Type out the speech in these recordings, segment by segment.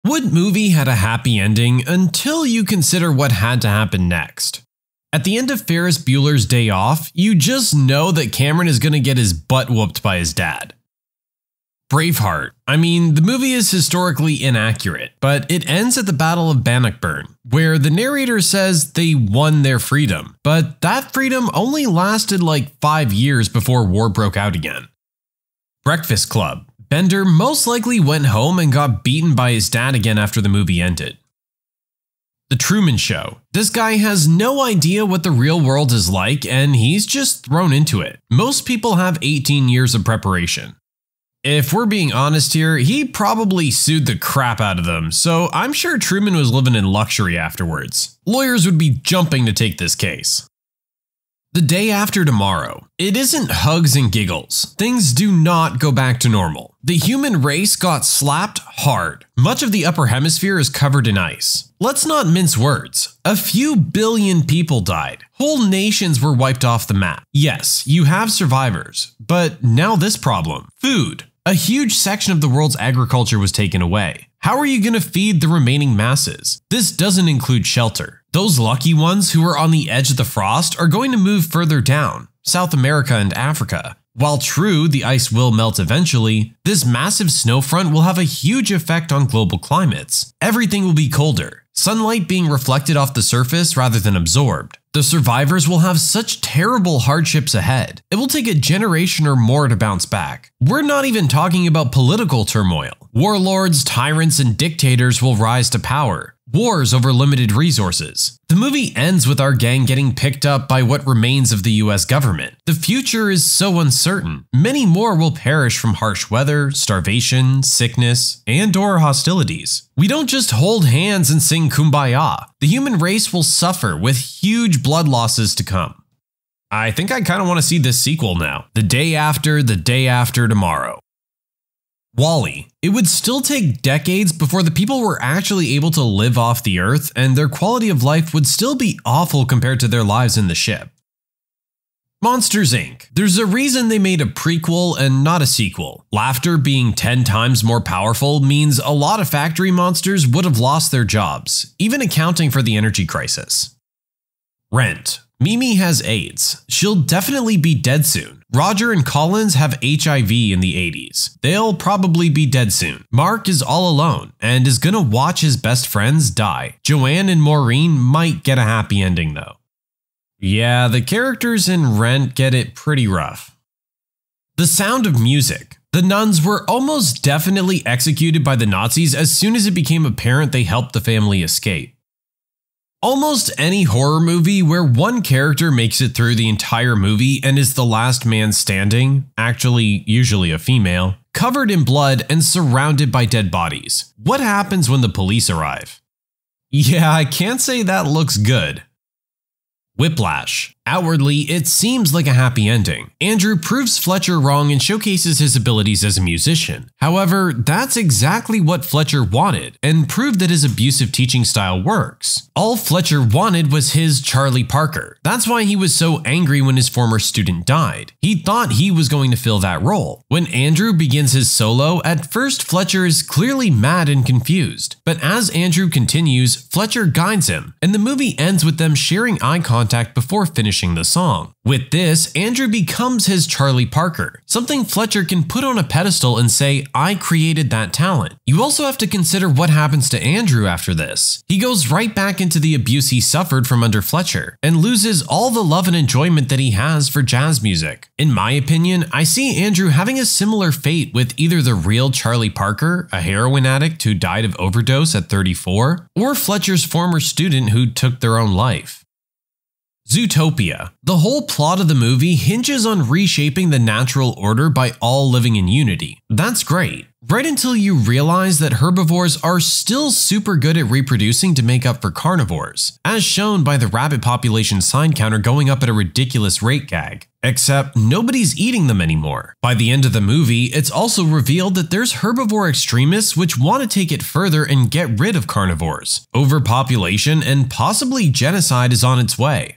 What movie had a happy ending until you consider what had to happen next? At the end of Ferris Bueller's Day Off, you just know that Cameron is going to get his butt whooped by his dad. Braveheart. I mean, the movie is historically inaccurate, but it ends at the Battle of Bannockburn, where the narrator says they won their freedom, but that freedom only lasted like 5 years before war broke out again. Breakfast Club. Bender most likely went home and got beaten by his dad again after the movie ended. The Truman Show. This guy has no idea what the real world is like and he's just thrown into it. Most people have 18 years of preparation. If we're being honest here, he probably sued the crap out of them, so I'm sure Truman was living in luxury afterwards. Lawyers would be jumping to take this case. The Day After Tomorrow. It isn't hugs and giggles. Things do not go back to normal. The human race got slapped hard. Much of the upper hemisphere is covered in ice. Let's not mince words. A few billion people died. Whole nations were wiped off the map. Yes, you have survivors, but now this problem. Food. A huge section of the world's agriculture was taken away. How are you going to feed the remaining masses? This doesn't include shelter. Those lucky ones who are on the edge of the frost are going to move further down, South America and Africa. While true, the ice will melt eventually, this massive snow front will have a huge effect on global climates. Everything will be colder, sunlight being reflected off the surface rather than absorbed. The survivors will have such terrible hardships ahead. It will take a generation or more to bounce back. We're not even talking about political turmoil. Warlords, tyrants, and dictators will rise to power. Wars over limited resources. The movie ends with our gang getting picked up by what remains of the US government. The future is so uncertain. Many more will perish from harsh weather, starvation, sickness, and/or hostilities. We don't just hold hands and sing Kumbaya. The human race will suffer with huge blood losses to come. I think I kind of want to see this sequel now. The Day After Tomorrow. WALL-E. It would still take decades before the people were actually able to live off the earth, and their quality of life would still be awful compared to their lives in the ship. Monsters Inc. There's a reason they made a prequel and not a sequel. Laughter being 10 times more powerful means a lot of factory monsters would have lost their jobs, even accounting for the energy crisis. Rent. Mimi has AIDS. She'll definitely be dead soon. Roger and Collins have HIV in the 80s. They'll probably be dead soon. Mark is all alone and is gonna watch his best friends die. Joanne and Maureen might get a happy ending though. Yeah, the characters in Rent get it pretty rough. The Sound of Music. The nuns were almost definitely executed by the Nazis as soon as it became apparent they helped the family escape. Almost any horror movie where one character makes it through the entire movie and is the last man standing, actually usually a female, covered in blood and surrounded by dead bodies. What happens when the police arrive? Yeah, I can't say that looks good. Whiplash. Outwardly, it seems like a happy ending. Andrew proves Fletcher wrong and showcases his abilities as a musician. However, that's exactly what Fletcher wanted, and proved that his abusive teaching style works. All Fletcher wanted was his Charlie Parker. That's why he was so angry when his former student died. He thought he was going to fill that role. When Andrew begins his solo, at first Fletcher is clearly mad and confused. But as Andrew continues, Fletcher guides him, and the movie ends with them sharing eye contact before finishing the song. With this, Andrew becomes his Charlie Parker, something Fletcher can put on a pedestal and say, I created that talent. You also have to consider what happens to Andrew after this. He goes right back into the abuse he suffered from under Fletcher, and loses all the love and enjoyment that he has for jazz music. In my opinion, I see Andrew having a similar fate with either the real Charlie Parker, a heroin addict who died of overdose at 34, or Fletcher's former student who took their own life. Zootopia. The whole plot of the movie hinges on reshaping the natural order by all living in unity. That's great. Right until you realize that herbivores are still super good at reproducing to make up for carnivores, as shown by the rabbit population sign counter going up at a ridiculous rate gag. Except nobody's eating them anymore. By the end of the movie, it's also revealed that there's herbivore extremists which want to take it further and get rid of carnivores. Overpopulation and possibly genocide is on its way.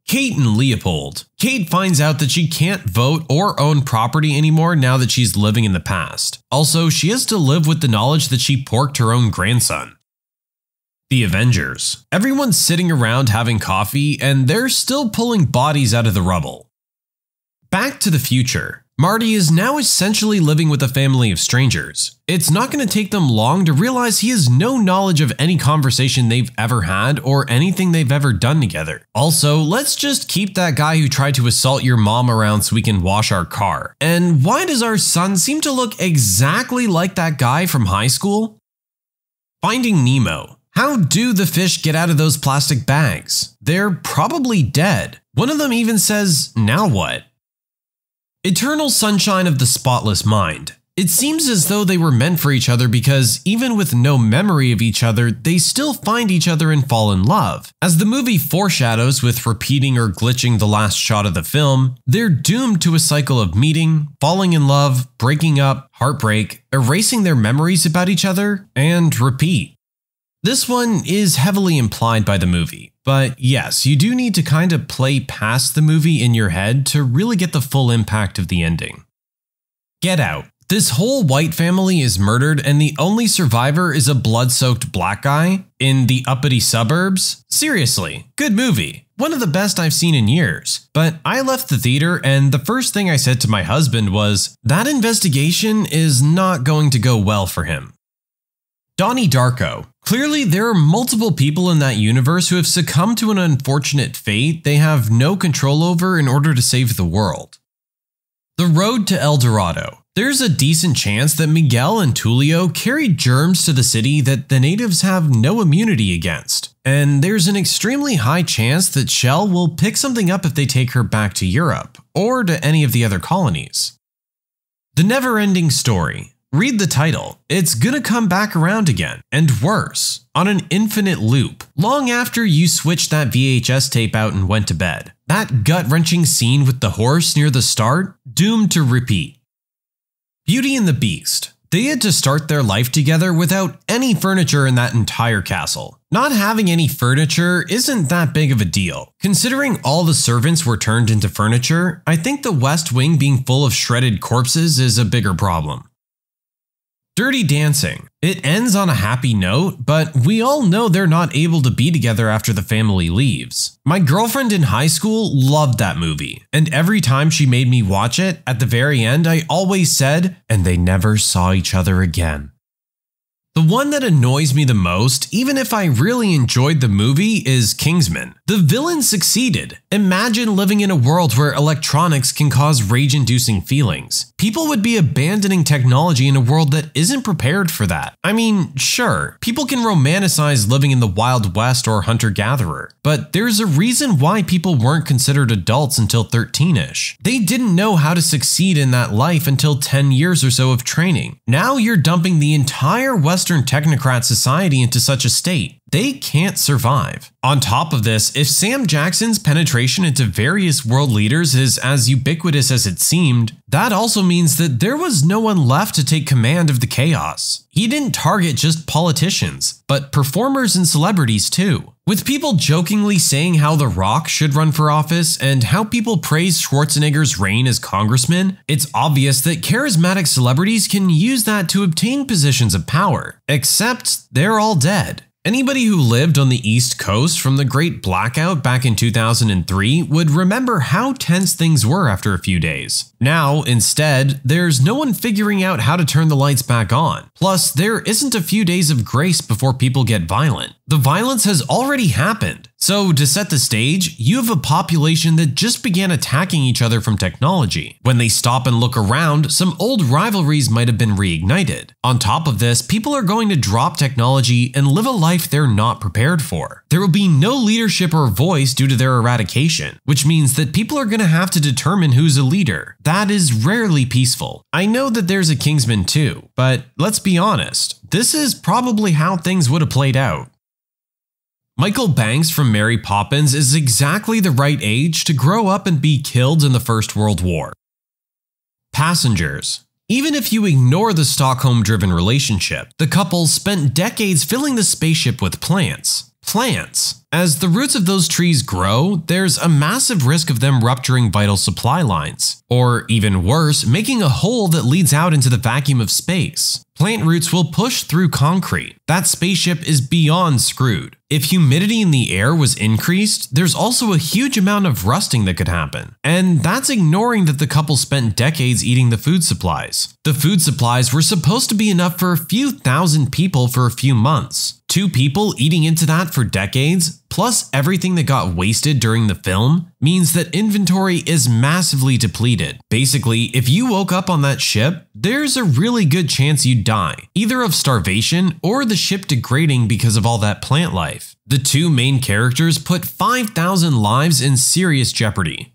Kate and Leopold. Kate finds out that she can't vote or own property anymore now that she's living in the past. Also, she has to live with the knowledge that she porked her own grandson. The Avengers. Everyone's sitting around having coffee and they're still pulling bodies out of the rubble. Back to the Future. Marty is now essentially living with a family of strangers. It's not going to take them long to realize he has no knowledge of any conversation they've ever had or anything they've ever done together. Also, let's just keep that guy who tried to assault your mom around so we can wash our car. And why does our son seem to look exactly like that guy from high school? Finding Nemo. How do the fish get out of those plastic bags? They're probably dead. One of them even says, "Now what?" Eternal Sunshine of the Spotless Mind. It seems as though they were meant for each other because even with no memory of each other, they still find each other and fall in love. As the movie foreshadows with repeating or glitching the last shot of the film, they're doomed to a cycle of meeting, falling in love, breaking up, heartbreak, erasing their memories about each other, and repeat. This one is heavily implied by the movie, but yes, you do need to kind of play past the movie in your head to really get the full impact of the ending. Get Out. This whole white family is murdered and the only survivor is a blood-soaked black guy in the uppity suburbs. Seriously, good movie. One of the best I've seen in years. But I left the theater and the first thing I said to my husband was, that investigation is not going to go well for him. Donnie Darko. Clearly, there are multiple people in that universe who have succumbed to an unfortunate fate they have no control over in order to save the world. The Road to El Dorado. There's a decent chance that Miguel and Tulio carried germs to the city that the natives have no immunity against. And there's an extremely high chance that Shell will pick something up if they take her back to Europe, or to any of the other colonies. The Never-Ending Story. Read the title. It's gonna come back around again, and worse, on an infinite loop, long after you switched that VHS tape out and went to bed. That gut-wrenching scene with the horse near the start, doomed to repeat. Beauty and the Beast. They had to start their life together without any furniture in that entire castle. Not having any furniture isn't that big of a deal. Considering all the servants were turned into furniture, I think the West Wing being full of shredded corpses is a bigger problem. Dirty Dancing. It ends on a happy note, but we all know they're not able to be together after the family leaves. My girlfriend in high school loved that movie, and every time she made me watch it, at the very end I always said, and they never saw each other again. The one that annoys me the most, even if I really enjoyed the movie, is Kingsman. The villain succeeded. Imagine living in a world where electronics can cause rage-inducing feelings. People would be abandoning technology in a world that isn't prepared for that. I mean, sure, people can romanticize living in the Wild West or hunter-gatherer, but there's a reason why people weren't considered adults until 13-ish. They didn't know how to succeed in that life until 10 years or so of training. Now you're dumping the entire Western technocrat society into such a state. They can't survive. On top of this, if Sam Jackson's penetration into various world leaders is as ubiquitous as it seemed, that also means that there was no one left to take command of the chaos. He didn't target just politicians, but performers and celebrities too. With people jokingly saying how The Rock should run for office and how people praise Schwarzenegger's reign as congressman, it's obvious that charismatic celebrities can use that to obtain positions of power. Except they're all dead. Anybody who lived on the East Coast from the Great Blackout back in 2003 would remember how tense things were after a few days. Now, instead, there's no one figuring out how to turn the lights back on. Plus, there isn't a few days of grace before people get violent. The violence has already happened. So, to set the stage, you have a population that just began attacking each other from technology. When they stop and look around, some old rivalries might have been reignited. On top of this, people are going to drop technology and live a life they're not prepared for. There will be no leadership or voice due to their eradication, which means that people are going to have to determine who's a leader. That is rarely peaceful. I know that there's a Kingsman too, but let's be honest, this is probably how things would have played out. Michael Banks from Mary Poppins is exactly the right age to grow up and be killed in the First World War. Passengers. Even if you ignore the Stockholm-driven relationship, the couple spent decades filling the spaceship with plants. Plants. As the roots of those trees grow, there's a massive risk of them rupturing vital supply lines, or even worse, making a hole that leads out into the vacuum of space. Plant roots will push through concrete. That spaceship is beyond screwed. If humidity in the air was increased, there's also a huge amount of rusting that could happen. And that's ignoring that the couple spent decades eating the food supplies. The food supplies were supposed to be enough for a few thousand people for a few months. 2 people eating into that for decades, plus everything that got wasted during the film, means that inventory is massively depleted. Basically, if you woke up on that ship, there's a really good chance you'd die, either of starvation or the ship degrading because of all that plant life. The 2 main characters put 5,000 lives in serious jeopardy.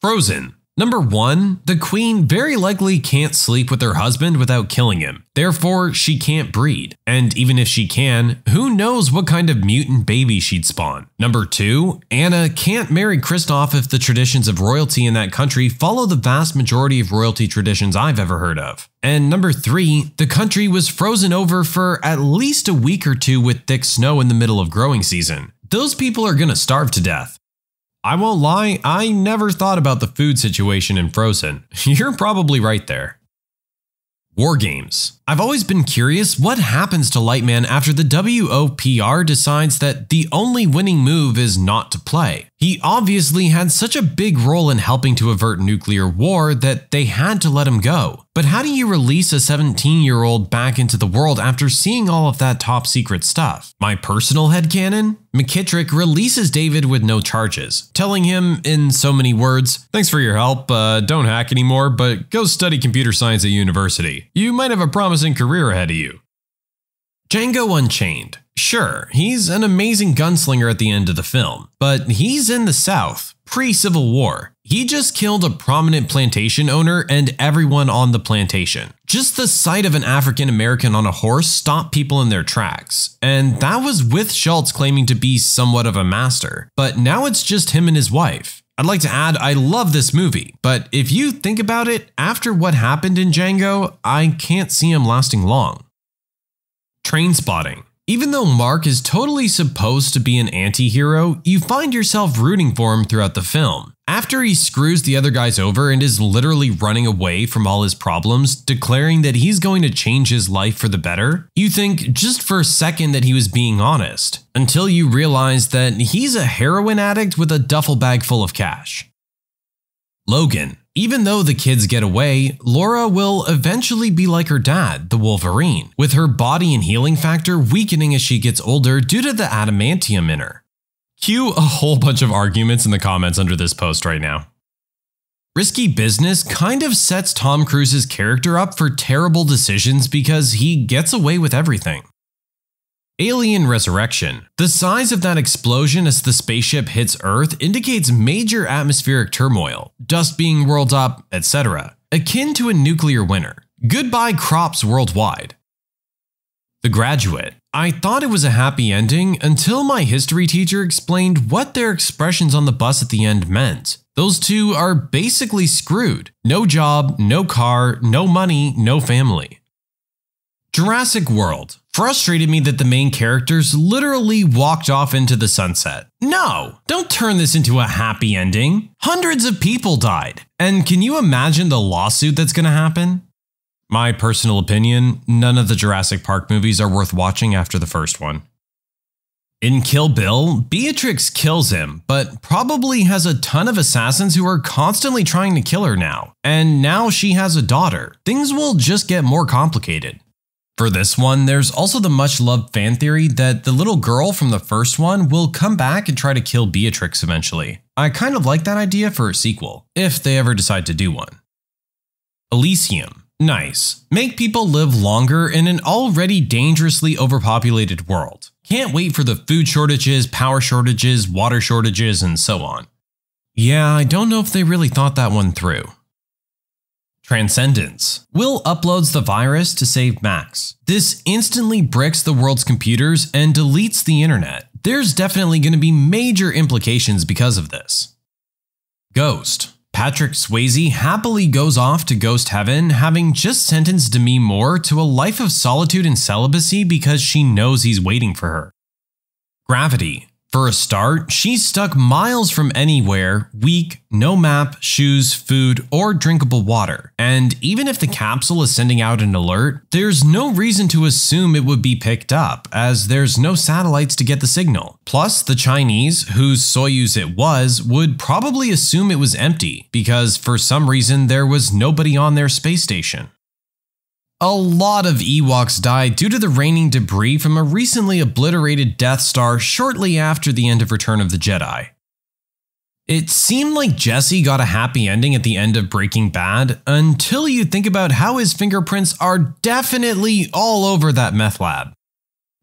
Frozen. Number 1, the queen very likely can't sleep with her husband without killing him. Therefore, she can't breed. And even if she can, who knows what kind of mutant baby she'd spawn. Number 2, Anna can't marry Kristoff if the traditions of royalty in that country follow the vast majority of royalty traditions I've ever heard of. And number 3, the country was frozen over for at least a week or 2 with thick snow in the middle of growing season. Those people are gonna starve to death. I won't lie, I never thought about the food situation in Frozen. You're probably right there. War games. I've always been curious what happens to Lightman after the WOPR decides that the only winning move is not to play. He obviously had such a big role in helping to avert nuclear war that they had to let him go. But how do you release a 17-year-old back into the world after seeing all of that top secret stuff? My personal headcanon? McKittrick releases David with no charges, telling him in so many words, "Thanks for your help, don't hack anymore, but go study computer science at university. You might have a promising career ahead of you." Django Unchained. Sure, he's an amazing gunslinger at the end of the film, but he's in the South, pre-Civil War. He just killed a prominent plantation owner and everyone on the plantation. Just the sight of an African American on a horse stopped people in their tracks, and that was with Schultz claiming to be somewhat of a master. But now it's just him and his wife. I'd like to add, I love this movie, but if you think about it, after what happened in Django, I can't see him lasting long. Trainspotting. Even though Mark is totally supposed to be an anti-hero, you find yourself rooting for him throughout the film. After he screws the other guys over and is literally running away from all his problems, declaring that he's going to change his life for the better, you think just for a second that he was being honest, until you realize that he's a heroin addict with a duffel bag full of cash. Logan. Even though the kids get away, Laura will eventually be like her dad, the Wolverine, with her body and healing factor weakening as she gets older due to the adamantium in her. Cue a whole bunch of arguments in the comments under this post right now. Risky Business kind of sets Tom Cruise's character up for terrible decisions because he gets away with everything. Alien Resurrection. The size of that explosion as the spaceship hits Earth indicates major atmospheric turmoil, dust being whirled up, etc., akin to a nuclear winter. Goodbye crops worldwide. The Graduate. I thought it was a happy ending until my history teacher explained what their expressions on the bus at the end meant. Those two are basically screwed. No job, no car, no money, no family. Jurassic World. Frustrated me that the main characters literally walked off into the sunset. No, don't turn this into a happy ending. Hundreds of people died. And can you imagine the lawsuit that's gonna happen? My personal opinion, none of the Jurassic Park movies are worth watching after the first one. In Kill Bill, Beatrix kills him, but probably has a ton of assassins who are constantly trying to kill her now. And now she has a daughter. Things will just get more complicated. For this one, there's also the much-loved fan theory that the little girl from the first one will come back and try to kill Beatrix eventually. I kind of like that idea for a sequel, if they ever decide to do one. Elysium. Nice. Make people live longer in an already dangerously overpopulated world. Can't wait for the food shortages, power shortages, water shortages, and so on. Yeah, I don't know if they really thought that one through. Transcendence. Will uploads the virus to save Max. This instantly bricks the world's computers and deletes the internet. There's definitely going to be major implications because of this. Ghost. Patrick Swayze happily goes off to ghost heaven, having just sentenced Demi Moore to a life of solitude and celibacy because she knows he's waiting for her. Gravity. For a start, she's stuck miles from anywhere, weak, no map, shoes, food, or drinkable water. And even if the capsule is sending out an alert, there's no reason to assume it would be picked up, as there's no satellites to get the signal. Plus, the Chinese, whose Soyuz it was, would probably assume it was empty, because for some reason there was nobody on their space station. A lot of Ewoks died due to the raining debris from a recently obliterated Death Star shortly after the end of Return of the Jedi. It seemed like Jesse got a happy ending at the end of Breaking Bad, until you think about how his fingerprints are definitely all over that meth lab.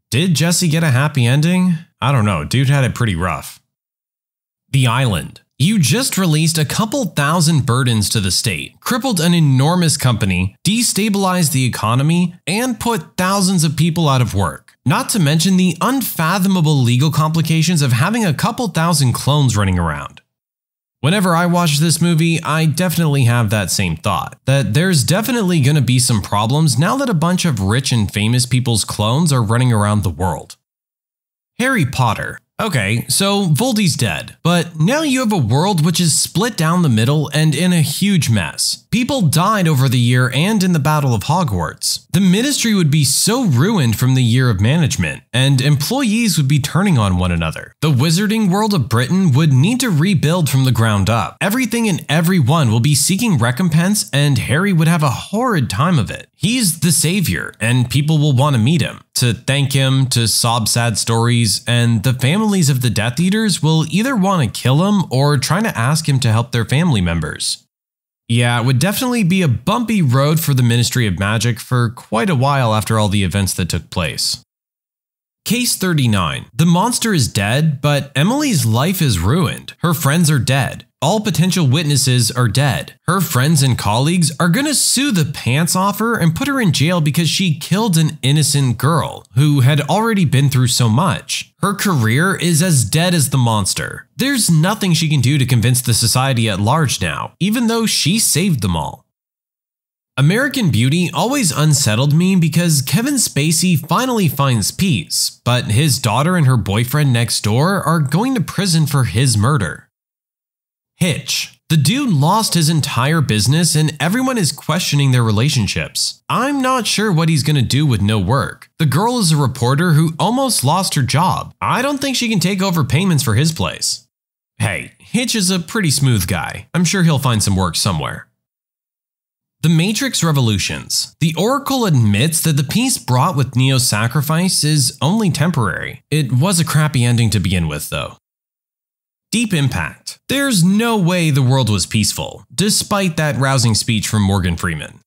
Did Jesse get a happy ending? I don't know, dude had it pretty rough. The Island. You just released a couple thousand burdens to the state, crippled an enormous company, destabilized the economy, and put thousands of people out of work. Not to mention the unfathomable legal complications of having a couple thousand clones running around. Whenever I watch this movie, I definitely have that same thought, that there's definitely gonna be some problems now that a bunch of rich and famous people's clones are running around the world. Harry Potter. Okay, so Voldy's dead, but now you have a world which is split down the middle and in a huge mess. People died over the year and in the Battle of Hogwarts. The Ministry would be so ruined from the year of management, and employees would be turning on one another. The wizarding world of Britain would need to rebuild from the ground up. Everything and everyone will be seeking recompense, and Harry would have a horrid time of it. He's the savior, and people will want to meet him, to thank him, to sob sad stories, and the families of the Death Eaters will either want to kill him or try to ask him to help their family members. Yeah, it would definitely be a bumpy road for the Ministry of Magic for quite a while after all the events that took place. Case 39. The monster is dead, but Emily's life is ruined. Her friends are dead. All potential witnesses are dead. Her friends and colleagues are gonna sue the pants off her and put her in jail because she killed an innocent girl who had already been through so much. Her career is as dead as the monster. There's nothing she can do to convince the society at large now, even though she saved them all. American Beauty always unsettled me because Kevin Spacey finally finds peace, but his daughter and her boyfriend next door are going to prison for his murder. Hitch. The dude lost his entire business and everyone is questioning their relationships. I'm not sure what he's gonna do with no work. The girl is a reporter who almost lost her job. I don't think she can take over payments for his place. Hey, Hitch is a pretty smooth guy. I'm sure he'll find some work somewhere. The Matrix Revolutions. The Oracle admits that the peace brought with Neo's sacrifice is only temporary. It was a crappy ending to begin with, though. Deep Impact. There's no way the world was peaceful, despite that rousing speech from Morgan Freeman.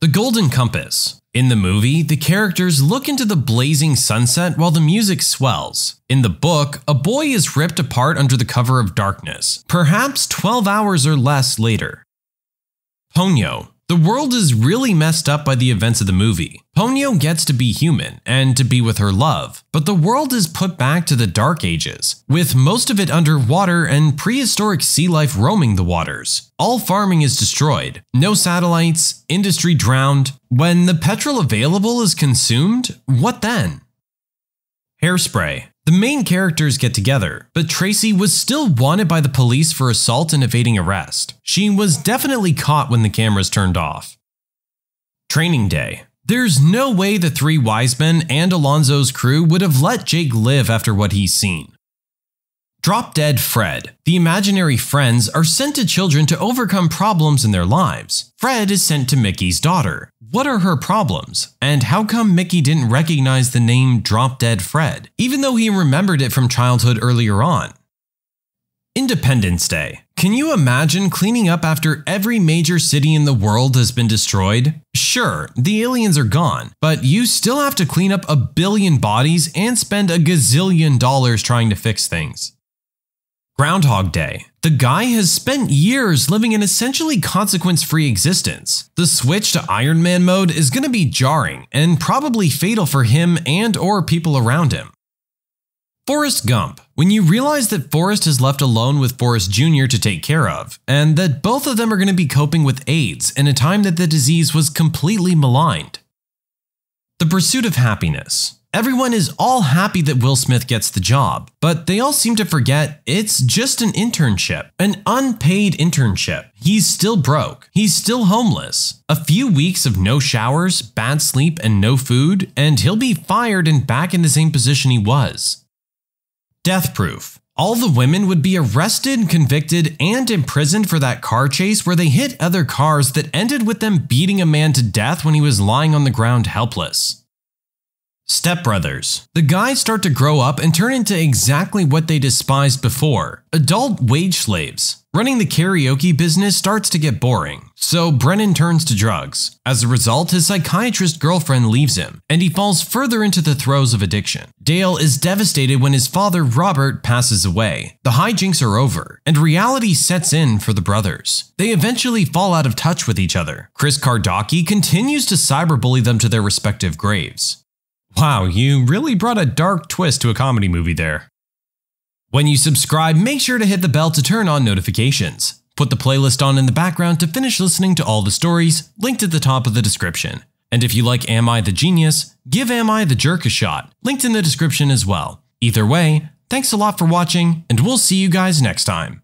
The Golden Compass. In the movie, the characters look into the blazing sunset while the music swells. In the book, a boy is ripped apart under the cover of darkness, perhaps 12 hours or less later. Ponyo. The world is really messed up by the events of the movie. Ponyo gets to be human and to be with her love, but the world is put back to the Dark Ages, with most of it underwater and prehistoric sea life roaming the waters. All farming is destroyed, no satellites, industry drowned. When the petrol available is consumed, what then? Hairspray. The main characters get together, but Tracy was still wanted by the police for assault and evading arrest. She was definitely caught when the cameras turned off. Training Day. There's no way the three wise men and Alonzo's crew would have let Jake live after what he's seen. Drop Dead Fred. The imaginary friends are sent to children to overcome problems in their lives. Fred is sent to Mickey's daughter. What are her problems? And how come Mickey didn't recognize the name Drop Dead Fred, even though he remembered it from childhood earlier on? Independence Day. Can you imagine cleaning up after every major city in the world has been destroyed? Sure, the aliens are gone, but you still have to clean up 1 billion bodies and spend $1 gazillion trying to fix things. Groundhog Day. The guy has spent years living an essentially consequence-free existence. The switch to Iron Man mode is going to be jarring and probably fatal for him and/or people around him. Forrest Gump. When you realize that Forrest is left alone with Forrest Jr. to take care of, and that both of them are going to be coping with AIDS in a time that the disease was completely maligned. The Pursuit of Happiness. Everyone is all happy that Will Smith gets the job, but they all seem to forget it's just an internship, an unpaid internship. He's still broke. He's still homeless. A few weeks of no showers, bad sleep, and no food, and he'll be fired and back in the same position he was. Death proof. All the women would be arrested, convicted, and imprisoned for that car chase where they hit other cars that ended with them beating a man to death when he was lying on the ground helpless. Stepbrothers. The guys start to grow up and turn into exactly what they despised before, adult wage slaves. Running the karaoke business starts to get boring, so Brennan turns to drugs. As a result, his psychiatrist girlfriend leaves him, and he falls further into the throes of addiction. Dale is devastated when his father, Robert, passes away. The hijinks are over, and reality sets in for the brothers. They eventually fall out of touch with each other. Chris Kardashian continues to cyberbully them to their respective graves. Wow, you really brought a dark twist to a comedy movie there. When you subscribe, make sure to hit the bell to turn on notifications. Put the playlist on in the background to finish listening to all the stories, linked at the top of the description. And if you like Am I the Genius, give Am I the Jerk a shot, linked in the description as well. Either way, thanks a lot for watching, and we'll see you guys next time.